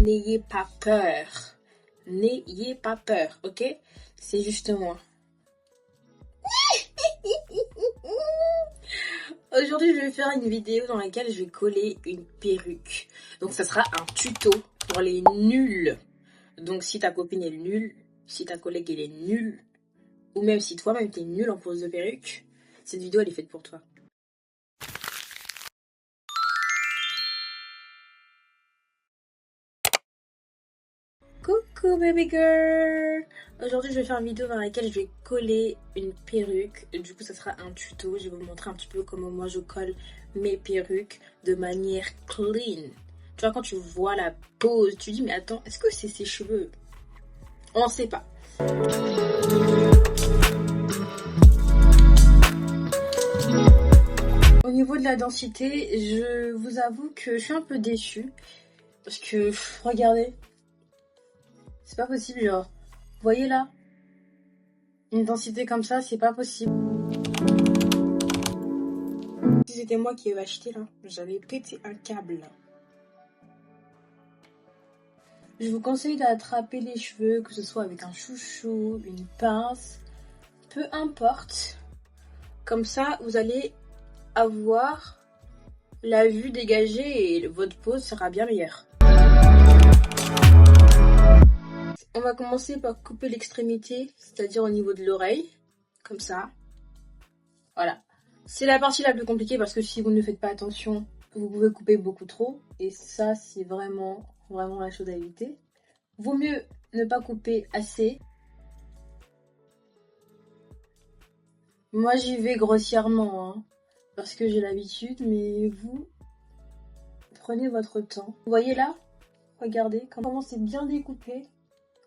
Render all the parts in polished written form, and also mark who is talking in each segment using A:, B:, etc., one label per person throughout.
A: n'ayez pas peur. N'ayez pas peur, ok? C'est juste moi. Aujourd'hui, je vais faire une vidéo dans laquelle je vais coller une perruque. Donc, ça sera un tuto pour les nuls. Donc, si ta copine est nulle, si ta collègue elle est nulle, ou même si toi-même t'es nul en pose de perruque, cette vidéo elle est faite pour toi. Coucou baby girl! Aujourd'hui je vais faire une vidéo dans laquelle je vais coller une perruque. Du coup ça sera un tuto, je vais vous montrer un petit peu comment moi je colle mes perruques de manière clean. Tu vois, quand tu vois la pose, tu dis mais attends, est-ce que c'est ses cheveux? On sait pas. Au niveau de la densité, je vous avoue que je suis un peu déçue. Parce que, regardez. C'est pas possible, genre. Vous voyez là? Une densité comme ça, c'est pas possible. Si c'était moi qui avais acheté là, j'avais pété un câble là. Je vous conseille d'attraper les cheveux, que ce soit avec un chouchou, une pince, peu importe. Comme ça, vous allez avoir la vue dégagée et votre pose sera bien meilleure. On va commencer par couper l'extrémité, c'est-à-dire au niveau de l'oreille, comme ça. Voilà. C'est la partie la plus compliquée parce que si vous ne faites pas attention, vous pouvez couper beaucoup trop. Et ça, c'est vraiment la chose à éviter. Vaut mieux ne pas couper assez. Moi, j'y vais grossièrement, hein, parce que j'ai l'habitude, mais vous, prenez votre temps. Vous voyez là? Regardez comment c'est bien découpé.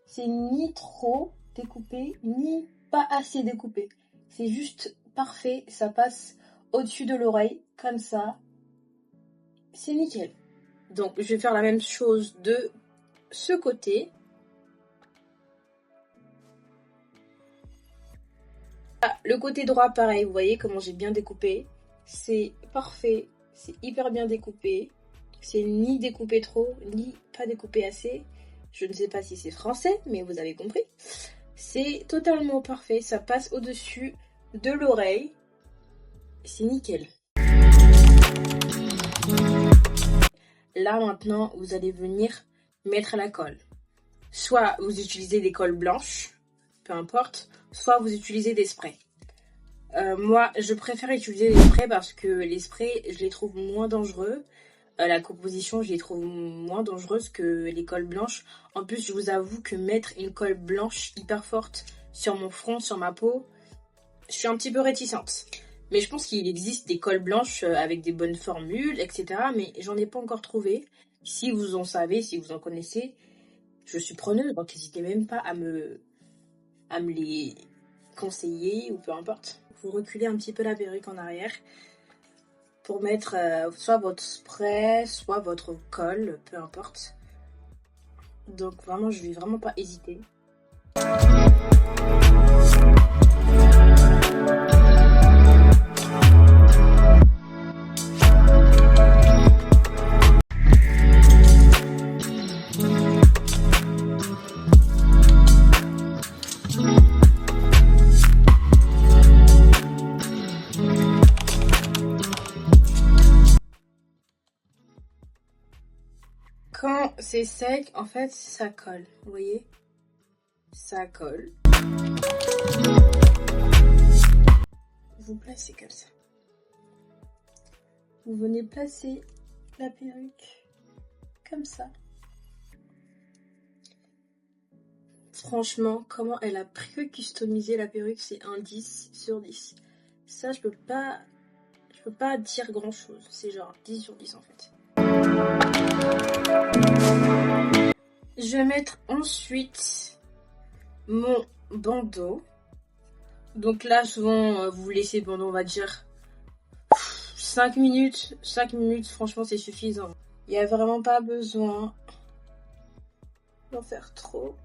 A: C'est ni trop découpé, ni pas assez découpé. C'est juste parfait, ça passe au-dessus de l'oreille, comme ça. C'est nickel. Donc, je vais faire la même chose de ce côté. Ah, le côté droit, pareil, vous voyez comment j'ai bien découpé. C'est parfait, c'est hyper bien découpé. C'est ni découpé trop, ni pas découpé assez. Je ne sais pas si c'est français, mais vous avez compris. C'est totalement parfait, ça passe au-dessus de l'oreille. C'est nickel. Là maintenant, vous allez venir mettre la colle. Soit vous utilisez des colles blanches, peu importe, soit vous utilisez des sprays. Moi, je préfère utiliser les sprays parce que les sprays, je les trouve moins dangereux. La composition, je les trouve moins dangereuse que les colles blanches. En plus, je vous avoue que mettre une colle blanche hyper forte sur mon front, sur ma peau, je suis un petit peu réticente. Mais je pense qu'il existe des colles blanches avec des bonnes formules, etc. Mais j'en ai pas encore trouvé. Si vous en savez, si vous en connaissez, je suis preneuse. Donc n'hésitez même pas à me les conseiller ou peu importe. Vous reculez un petit peu la perruque en arrière pour mettre soit votre spray, soit votre colle, peu importe. Donc vraiment, je vais vraiment pas hésiter. Quand c'est sec, en fait, ça colle. Vous voyez? Ça colle. Vous placez comme ça. Vous venez placer la perruque comme ça. Franchement, comment elle a customisé la perruque, c'est un 10 sur 10. Ça, je peux pas dire grand chose. C'est genre 10 sur 10 en fait. Je vais mettre ensuite mon bandeau. Donc là, souvent, vous laissez le bandeau, on va dire 5 minutes. 5 minutes, franchement, c'est suffisant. Il n'y a vraiment pas besoin d'en faire trop.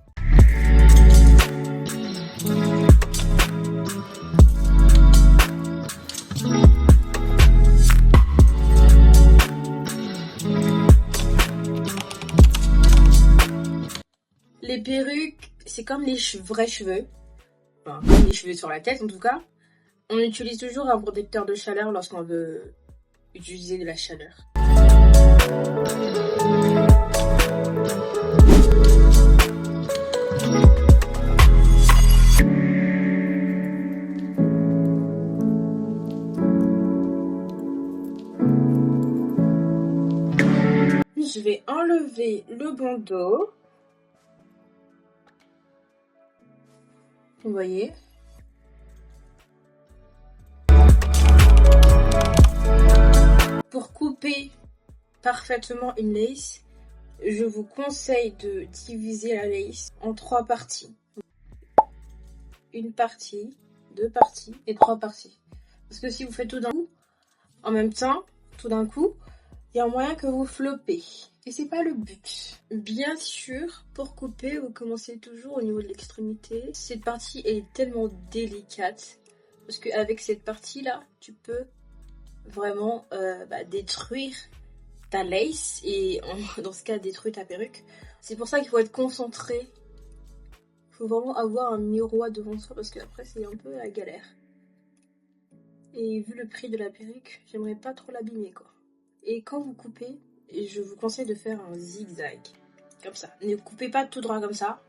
A: Les perruques, c'est comme les vrais cheveux. Enfin, comme les cheveux sur la tête en tout cas. On utilise toujours un protecteur de chaleur lorsqu'on veut utiliser de la chaleur. Je vais enlever le bandeau. Vous voyez ? Pour couper parfaitement une lace, je vous conseille de diviser la lace en 3 parties. Une partie, 2 parties et 3 parties. Parce que si vous faites tout d'un coup, en même temps, tout d'un coup, il y a moyen que vous floppez. Et c'est pas le but. Bien sûr, pour couper, vous commencez toujours au niveau de l'extrémité. Cette partie est tellement délicate. Parce qu'avec cette partie-là, tu peux vraiment détruire ta lace. Et dans ce cas, détruire ta perruque. C'est pour ça qu'il faut être concentré. Il faut vraiment avoir un miroir devant soi. Parce qu'après, c'est un peu la galère. Et vu le prix de la perruque, j'aimerais pas trop l'abîmer, quoi. Et quand vous coupez, je vous conseille de faire un zigzag. Comme ça. Ne coupez pas tout droit comme ça.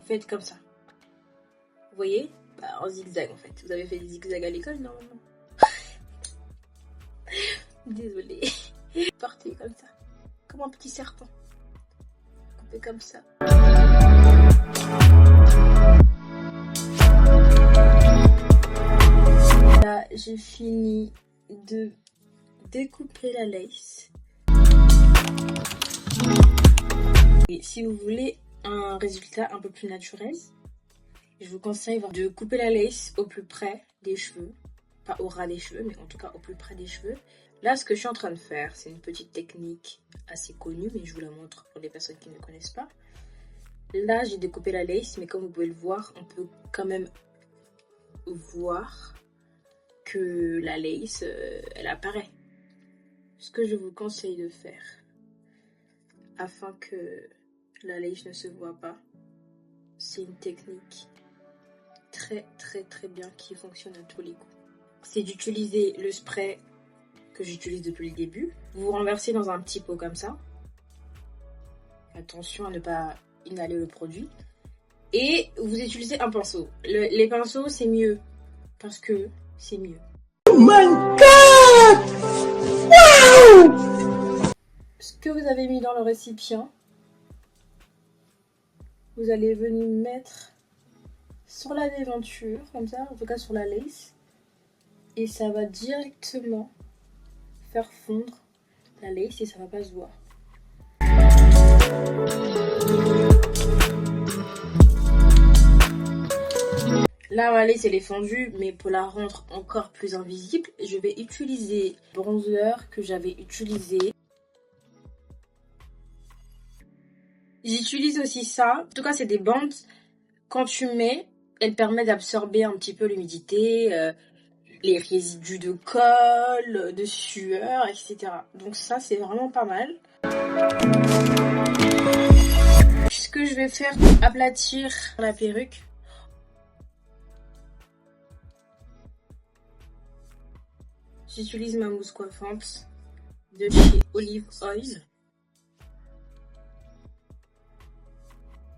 A: Faites comme ça. Vous voyez ? En zigzag en fait. Vous avez fait des zigzags à l'école normalement. Désolée. Partez comme ça. Comme un petit serpent. Coupez comme ça. Là, j'ai fini de découper la lace. Et si vous voulez un résultat un peu plus naturel, je vous conseille de couper la lace au plus près des cheveux. Pas au ras des cheveux, mais en tout cas au plus près des cheveux. Là, ce que je suis en train de faire, c'est une petite technique assez connue, mais je vous la montre pour les personnes qui ne connaissent pas. Là, j'ai découpé la lace, mais comme vous pouvez le voir, on peut quand même voir que la lace, elle apparaît. Ce que je vous conseille de faire, afin que la lace ne se voit pas, c'est une technique très bien qui fonctionne à tous les coups. C'est d'utiliser le spray que j'utilise depuis le début. Vous renversez dans un petit pot comme ça. Attention à ne pas inhaler le produit. Et vous utilisez un pinceau. Les pinceaux, c'est mieux. Parce que c'est mieux. Oh my God! Wow! Ce que vous avez mis dans le récipient, vous allez venir mettre sur la déventure, comme ça, en tout cas sur la lace. Et ça va directement faire fondre la lace et ça va pas se voir. Là, ma lace elle est fondue, mais pour la rendre encore plus invisible, je vais utiliser le bronzer que j'avais utilisé. J'utilise aussi ça. En tout cas, c'est des bandes. Quand tu mets, elles permettent d'absorber un petit peu l'humidité, les résidus de colle, de sueur, etc. Donc ça, c'est vraiment pas mal. Ce que je vais faire pour aplatir la perruque, j'utilise ma mousse coiffante de chez Olive Oil.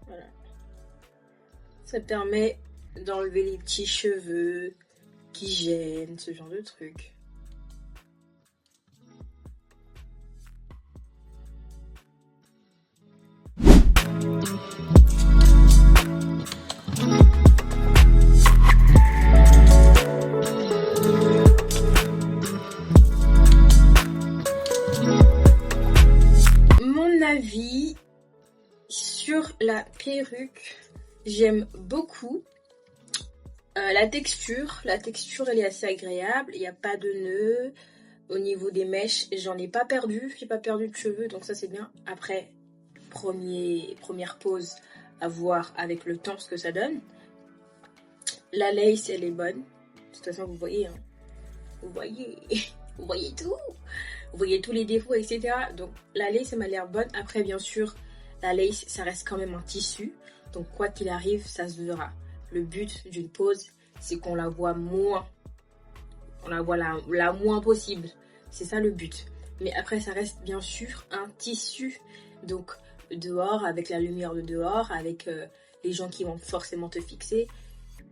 A: Voilà. Ça permet d'enlever les petits cheveux qui gênent, ce genre de trucs. Mon avis sur la perruque, j'aime beaucoup. La texture elle est assez agréable, il n'y a pas de nœuds. Au niveau des mèches, j'en ai pas perdu, j'ai pas perdu de cheveux, donc ça c'est bien. Après, première pause à voir avec le temps ce que ça donne. La lace elle est bonne, de toute façon vous voyez, hein. vous voyez tout, vous voyez tous les défauts, etc. Donc la lace elle m'a l'air bonne. Après bien sûr, La lace, ça reste quand même un tissu. Donc quoi qu'il arrive, ça se verra. Le but d'une pose, c'est qu'on la voit moins. On la voit la moins possible. C'est ça le but. Mais après, ça reste bien sûr un tissu. Donc dehors, avec la lumière de dehors, avec les gens qui vont forcément te fixer,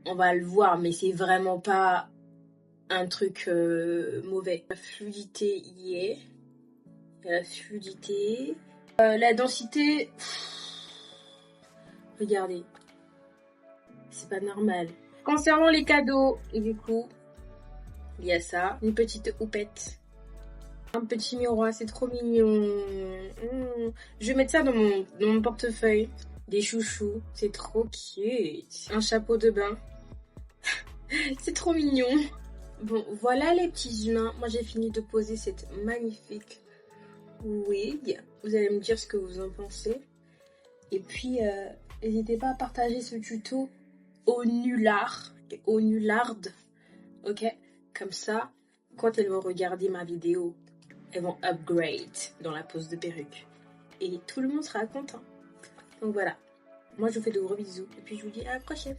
A: on va le voir. Mais c'est vraiment pas un truc mauvais. La fluidité y est. La fluidité. La densité. Regardez. C'est pas normal. Concernant les cadeaux, du coup, il y a ça. Une petite houppette. Un petit miroir, c'est trop mignon. Je vais mettre ça dans mon portefeuille. Des chouchous, c'est trop cute. Un chapeau de bain. C'est trop mignon. Bon, voilà les petits humains. Moi, j'ai fini de poser cette magnifique wig. Vous allez me dire ce que vous en pensez. Et puis, n'hésitez pas à partager ce tuto aux nullards, aux nullardes. Ok? Comme ça, quand elles vont regarder ma vidéo, elles vont upgrade dans la pose de perruque. Et tout le monde sera content. Donc voilà. Moi, je vous fais de gros bisous. Et puis, je vous dis à la prochaine.